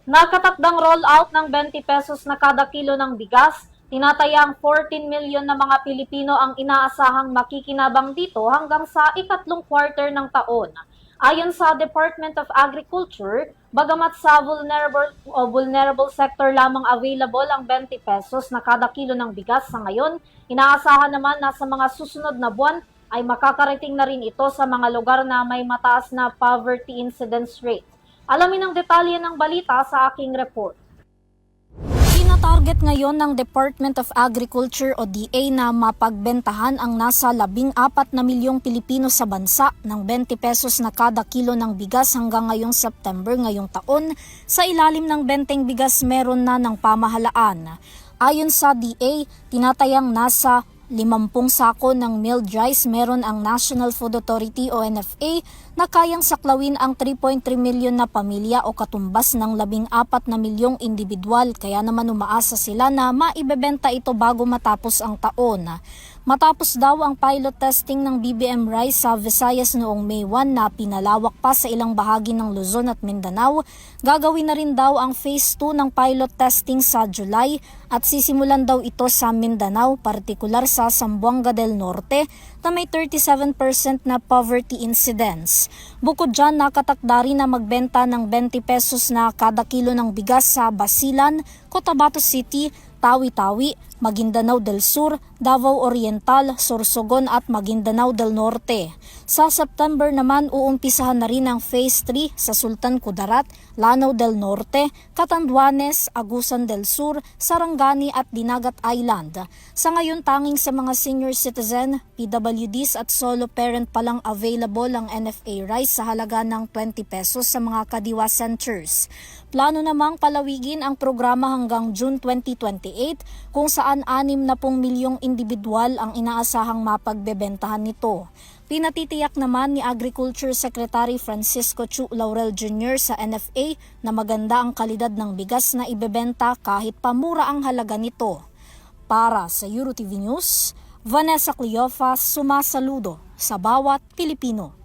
Nakatakdang rollout ng 20 pesos na kada kilo ng bigas, tinatayang 14 milyon na mga Pilipino ang inaasahang makikinabang dito hanggang sa ikatlong quarter ng taon. Ayon sa Department of Agriculture, bagamat sa vulnerable sector lamang available ang 20 pesos na kada kilo ng bigas sa ngayon, inaasahan naman na sa mga susunod na buwan ay makakarating na rin ito sa mga lugar na may mataas na poverty incidence rate. Alamin ang detalye ng balita sa aking report. Tina-target ngayon ng Department of Agriculture o DA na mapagbentahan ang nasa 14 na milyong Pilipino sa bansa ng 20 pesos na kada kilo ng bigas hanggang ngayong September ngayong taon sa ilalim ng benteng bigas meron na ng pamahalaan. Ayon sa DA, tinatayang nasa 50 sako ng milled rice meron ang National Food Authority o NFA na kayang saklawin ang 3.3 milyon na pamilya o katumbas ng 14 na milyong individual, kaya naman umaasa sila na maibebenta ito bago matapos ang taon. Matapos daw ang pilot testing ng BBM Rice sa Visayas noong May 1 na pinalawak pa sa ilang bahagi ng Luzon at Mindanao, gagawin na rin daw ang Phase 2 ng pilot testing sa July at sisimulan daw ito sa Mindanao, partikular sa Zamboanga del Norte na may 37% na poverty incidence. Bukod dyan, nakatakda rin na magbenta ng 20 pesos na kada kilo ng bigas sa Basilan, Cotabato City, Tawi-Tawi, Maguindanao del Sur, Davao Oriental, Sorsogon at Maguindanao del Norte. Sa September naman, uumpisahan na rin ang Phase 3 sa Sultan Kudarat, Lanao del Norte, Catanduanes, Agusan del Sur, Sarangani at Dinagat Island. Sa ngayon, tanging sa mga senior citizen, PWDs at solo parent pa lang available ang NFA rice sa halaga ng 20 pesos sa mga kadiwa centers. Plano namang palawigin ang programa hanggang June 2028 kung saan 60 milyong individual ang inaasahang mapagbebentahan nito. Pinatitiyak naman ni Agriculture Secretary Francisco Chu Laurel Jr. sa NFA na maganda ang kalidad ng bigas na ibebenta kahit pamura ang halaga nito. Para sa EuroTV News, Vanessa Cleofa, sumasaludo sa bawat Pilipino.